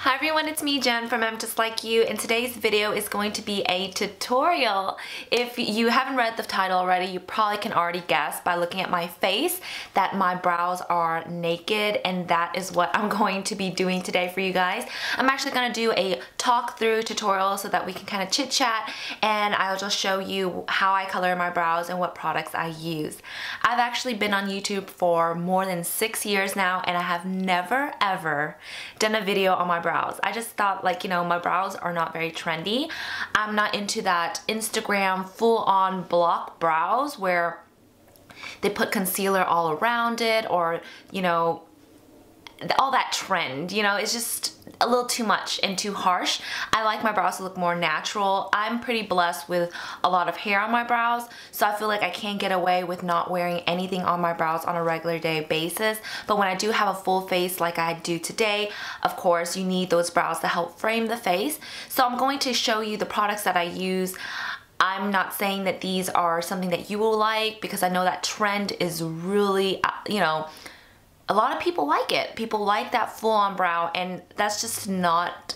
Hi everyone, it's me Jen from EmJustLikeYou, and today's video is going to be a tutorial. If you haven't read the title already, you probably can already guess by looking at my face that my brows are naked, and that is what I'm going to be doing today for you guys. I'm actually going to do a talk through tutorial so that we can kind of chit chat, and I'll just show you how I color my brows and what products I use. I've actually been on YouTube for more than 6 years now, and I have never ever done a video on my brows. I just thought, like, you know, my brows are not very trendy. I'm not into that Instagram full-on block brows where they put concealer all around it, or, you know, all that trend. You know, it's just a little too much and too harsh. I like my brows to look more natural. I'm pretty blessed with a lot of hair on my brows, so I feel like I can get away with not wearing anything on my brows on a regular day basis. But when I do have a full face like I do today, of course, you need those brows to help frame the face. So I'm going to show you the products that I use. I'm not saying that these are something that you will like, because I know that trend is really, you know, a lot of people like it. People like that full-on brow, and that's just not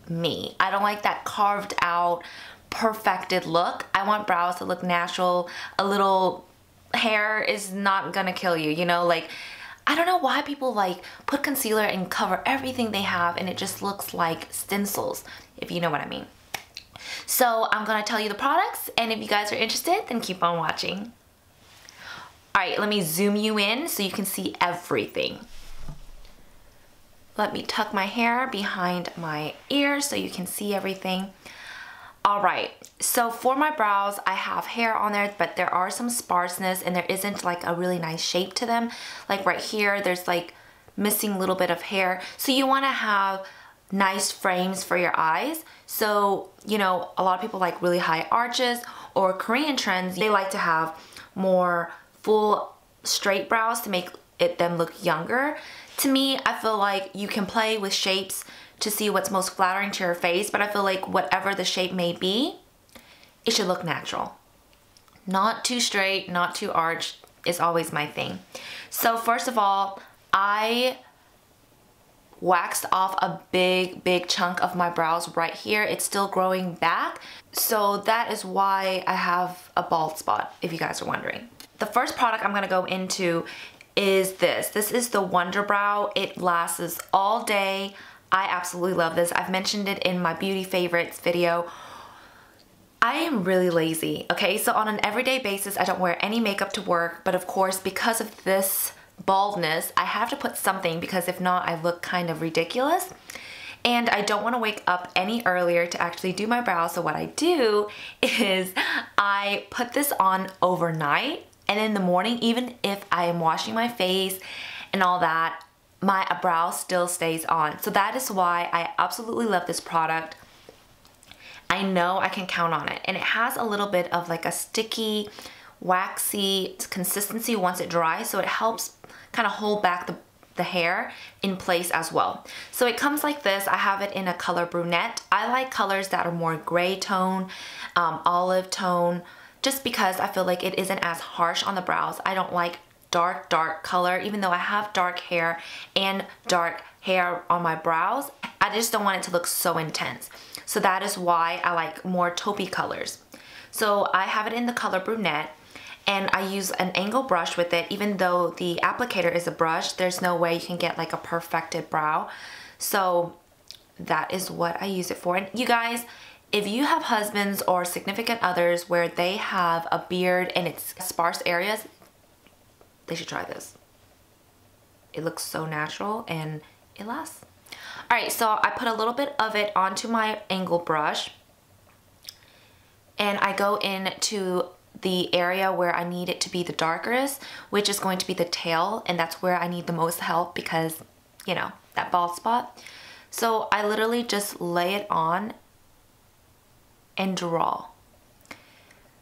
me. I don't like that carved out, perfected look. I want brows to look natural. A little hair is not gonna kill you, you know? Like, I don't know why people like put concealer and cover everything they have, and it just looks like stencils, if you know what I mean. So I'm gonna tell you the products, and if you guys are interested, then keep on watching. Alright, let me zoom you in so you can see everything. Let me tuck my hair behind my ears so you can see everything. Alright, so for my brows, I have hair on there, but there are some sparseness, and there isn't like a really nice shape to them. Like right here, there's like missing a little bit of hair. So you want to have nice frames for your eyes. So, you know, a lot of people like really high arches, or Korean trends, they like to have more full straight brows to make them look younger. To me, I feel like you can play with shapes to see what's most flattering to your face, but I feel like whatever the shape may be, it should look natural. Not too straight, not too arched is always my thing. So first of all, I waxed off a big chunk of my brows right here. It's still growing back, so that is why I have a bald spot, if you guys are wondering. The first product I'm gonna go into is this. This is the WunderBrow. It lasts all day. I absolutely love this. I've mentioned it in my beauty favorites video. I am really lazy, okay? So on an everyday basis, I don't wear any makeup to work, but of course, because of this baldness, I have to put something, because if not, I look kind of ridiculous. And I don't want to wake up any earlier to actually do my brows, so what I do is I put this on overnight, and in the morning, even if I am washing my face and all that, my brow still stays on. So that is why I absolutely love this product. I know I can count on it, and it has a little bit of like a sticky, waxy consistency once it dries, so it helps kind of hold back the hair in place as well. So it comes like this. I have it in a color Brunette. I like colors that are more gray tone, olive tone, just because I feel like it isn't as harsh on the brows. I don't like dark color, even though I have dark hair and dark hair on my brows. I just don't want it to look so intense. So that is why I like more taupey colors. So I have it in the color Brunette, and I use an angle brush with it. Even though the applicator is a brush, there's no way you can get like a perfected brow. So that is what I use it for. And you guys, if you have husbands or significant others where they have a beard and it's sparse areas, they should try this. It looks so natural and it lasts. Alright, so I put a little bit of it onto my angle brush, and I go into the area where I need it to be the darkest, which is going to be the tail, and that's where I need the most help because, you know, that bald spot. So I literally just lay it on and draw.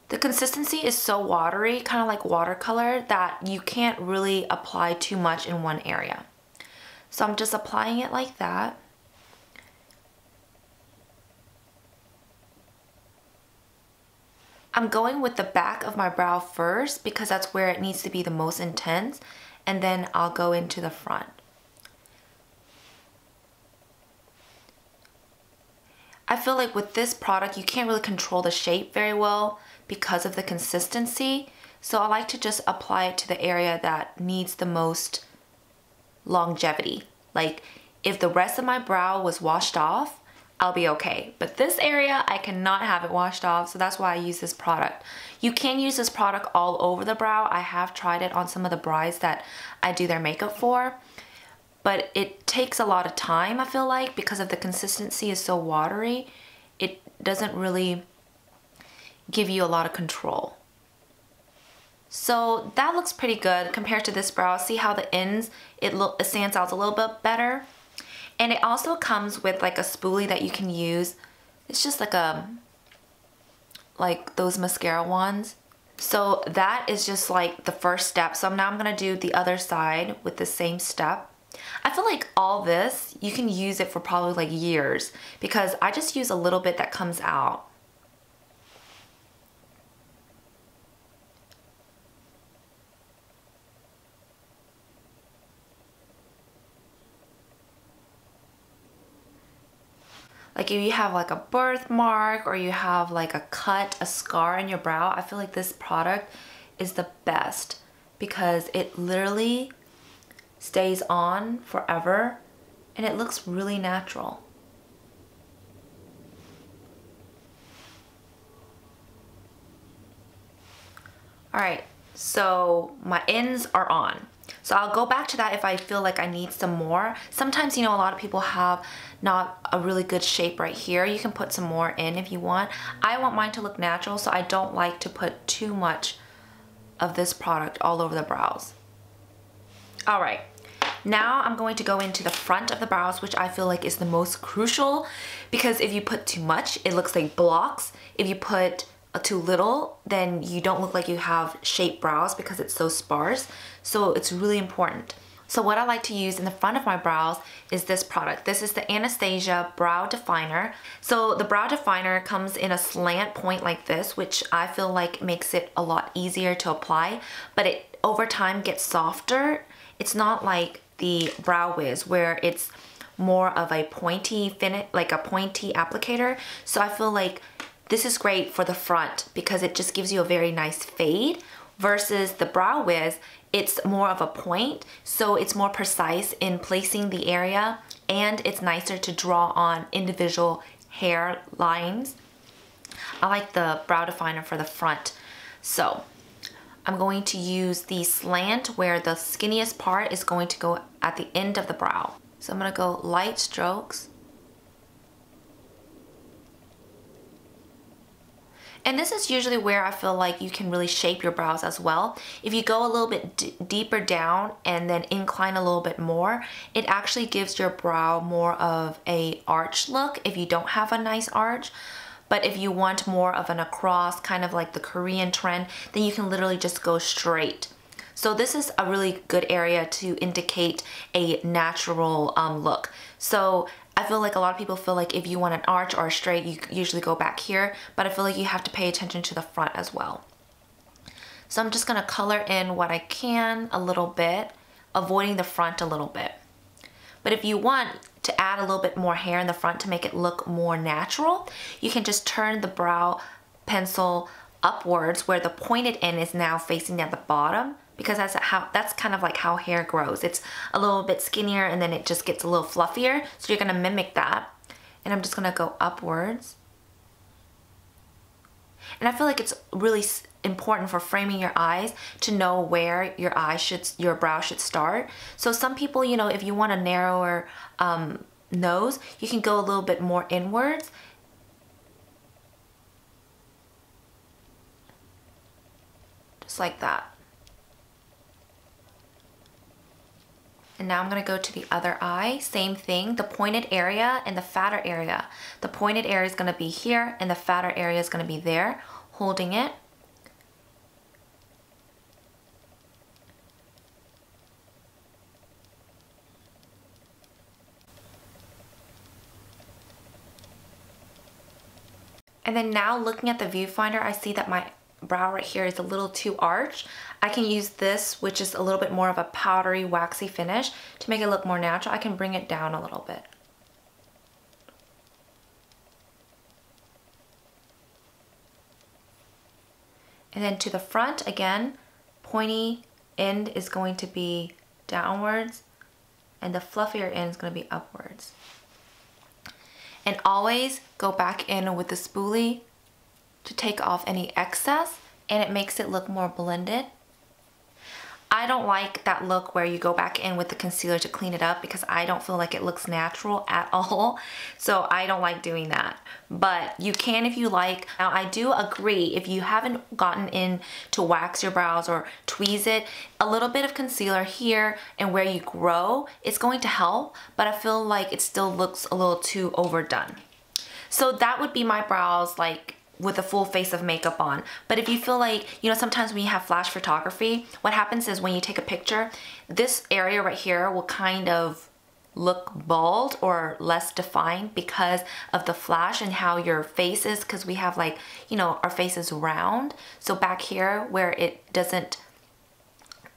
The consistency is so watery, kind of like watercolor, that you can't really apply too much in one area. So I'm just applying it like that. I'm going with the back of my brow first because that's where it needs to be the most intense, and then I'll go into the front. I feel like with this product, you can't really control the shape very well because of the consistency. So I like to just apply it to the area that needs the most longevity. Like if the rest of my brow was washed off, I'll be okay. But this area, I cannot have it washed off, so that's why I use this product. You can use this product all over the brow. I have tried it on some of the brides that I do their makeup for, but it takes a lot of time, I feel like, because of the consistency is so watery. It doesn't really give you a lot of control. So that looks pretty good compared to this brow. See how the ends, it stands out a little bit better. And it also comes with like a spoolie that you can use. It's just like those mascara ones. So that is just like the first step. So now I'm gonna do the other side with the same step. I feel like all this, you can use it for probably like years because I just use a little bit that comes out. Like if you have like a birthmark or you have like a cut, a scar in your brow, I feel like this product is the best because it literally stays on forever and it looks really natural. Alright, so my ends are on. So I'll go back to that if I feel like I need some more. Sometimes, you know, a lot of people have not a really good shape right here. You can put some more in if you want. I want mine to look natural, so I don't like to put too much of this product all over the brows. All right, now I'm going to go into the front of the brows, which I feel like is the most crucial because if you put too much, it looks like blocks. If you put too little, then you don't look like you have shaped brows because it's so sparse. So it's really important. So what I like to use in the front of my brows is this product. This is the Anastasia Brow Definer. So the brow definer comes in a slant point like this, which I feel like makes it a lot easier to apply, but it over time gets softer. It's not like the Brow Wiz where it's more of a pointy finish, like a pointy applicator. So I feel like this is great for the front because it just gives you a very nice fade versus the Brow Wiz, it's more of a point, so it's more precise in placing the area and it's nicer to draw on individual hair lines. I like the brow definer for the front. So I'm going to use the slant where the skinniest part is going to go at the end of the brow. So I'm gonna go light strokes. And this is usually where I feel like you can really shape your brows as well. If you go a little bit deeper down and then incline a little bit more, it actually gives your brow more of a arch look if you don't have a nice arch. But if you want more of an across, kind of like the Korean trend, then you can literally just go straight. So this is a really good area to indicate a natural look. So I feel like a lot of people feel like if you want an arch or a straight, you usually go back here, but I feel like you have to pay attention to the front as well. So I'm just gonna color in what I can a little bit, avoiding the front a little bit. But if you want to add a little bit more hair in the front to make it look more natural, you can just turn the brow pencil upwards where the pointed end is now facing at the bottom, because that's kind of like how hair grows. It's a little bit skinnier and then it just gets a little fluffier. So you're gonna mimic that. And I'm just gonna go upwards. And I feel like it's really important for framing your eyes to know where your brow should start. So some people, you know, if you want a narrower nose, you can go a little bit more inwards. Just like that. And now I'm gonna go to the other eye, same thing, the pointed area and the fatter area. The pointed area is gonna be here and the fatter area is gonna be there, holding it. And then now looking at the viewfinder, I see that my brow right here is a little too arched. I can use this, which is a little bit more of a powdery, waxy finish to make it look more natural. I can bring it down a little bit. And then to the front, again, pointy end is going to be downwards and the fluffier end is going to be upwards. And always go back in with the spoolie to take off any excess, and it makes it look more blended. I don't like that look where you go back in with the concealer to clean it up because I don't feel like it looks natural at all. So I don't like doing that. But you can if you like. Now I do agree, if you haven't gotten in to wax your brows or tweeze it, a little bit of concealer here and where you grow is going to help, but I feel like it still looks a little too overdone. So that would be my brows, like with a full face of makeup on. But if you feel like, you know, sometimes when you have flash photography, what happens is when you take a picture, this area right here will kind of look bald or less defined because of the flash and how your face is, because we have, like, you know, our face is round. So back here where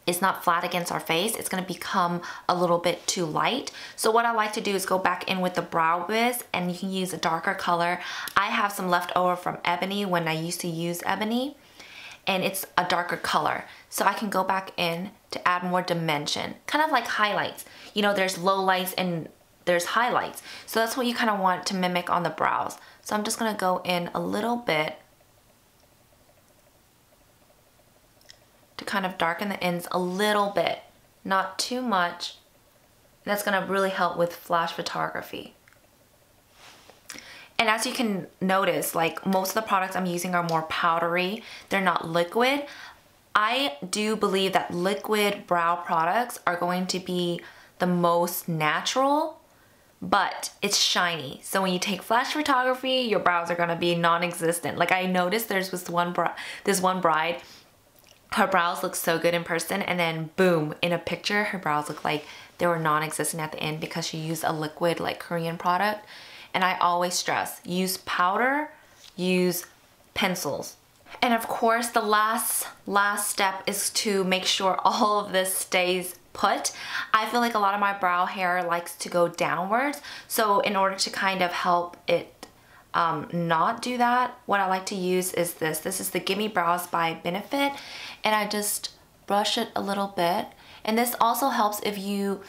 it's not flat against our face, it's gonna become a little bit too light. So what I like to do is go back in with the Brow Wiz, and you can use a darker color. I have some left over from Ebony when I used to use Ebony, and it's a darker color. So I can go back in to add more dimension, kind of like highlights. You know, there's lowlights and there's highlights. So that's what you kind of want to mimic on the brows. So I'm just gonna go in a little bit to kind of darken the ends a little bit, not too much. That's gonna really help with flash photography. And as you can notice, like, most of the products I'm using are more powdery. They're not liquid. I do believe that liquid brow products are going to be the most natural, but it's shiny. So when you take flash photography, your brows are gonna be non-existent. Like, I noticed there's this one bride, her brows look so good in person, and then boom, in a picture, her brows look like they were non-existent at the end because she used a liquid, like, Korean product. And I always stress, use powder, use pencils. And of course, the last step is to make sure all of this stays put. I feel like a lot of my brow hair likes to go downwards. So in order to kind of help it not do that, what I like to use is this. This is the Gimme Brows by Benefit, and I just brush it a little bit. And this also helps if you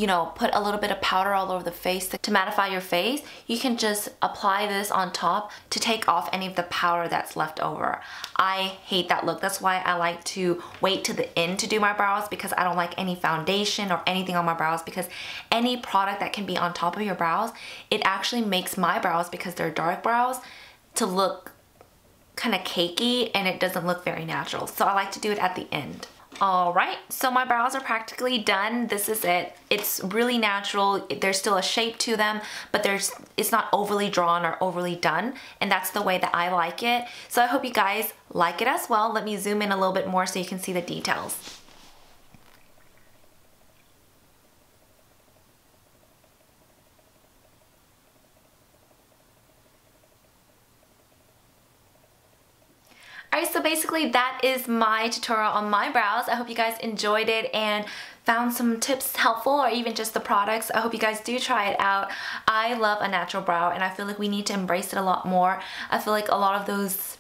know, put a little bit of powder all over the face to mattify your face. You can just apply this on top to take off any of the powder that's left over. I hate that look. That's why I like to wait to the end to do my brows, because I don't like any foundation or anything on my brows, because any product that can be on top of your brows, it actually makes my brows, because they're dark brows, to look kind of cakey, and it doesn't look very natural. So I like to do it at the end. Alright, so my brows are practically done. This is it. It's really natural. There's still a shape to them, but it's not overly drawn or overly done, and that's the way that I like it. So I hope you guys like it as well. Let me zoom in a little bit more so you can see the details. Alright, so basically that is my tutorial on my brows. I hope you guys enjoyed it and found some tips helpful, or even just the products. I hope you guys do try it out. I love a natural brow, and I feel like we need to embrace it a lot more. I feel like a lot of those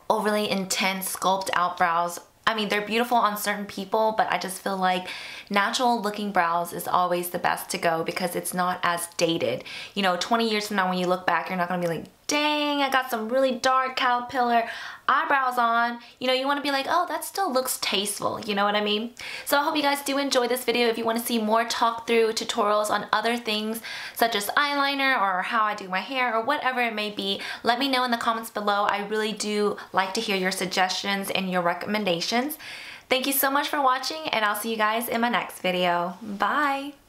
overly intense sculpt out brows, I mean, they're beautiful on certain people, but I just feel like natural looking brows is always the best to go, because it's not as dated. You know, 20 years from now when you look back, you're not gonna be like, dang, I got some really dark caterpillar eyebrows on. You know, you want to be like, oh, that still looks tasteful. You know what I mean? So I hope you guys do enjoy this video. If you want to see more talk through tutorials on other things such as eyeliner or how I do my hair or whatever it may be, let me know in the comments below. I really do like to hear your suggestions and your recommendations. Thank you so much for watching, and I'll see you guys in my next video. Bye!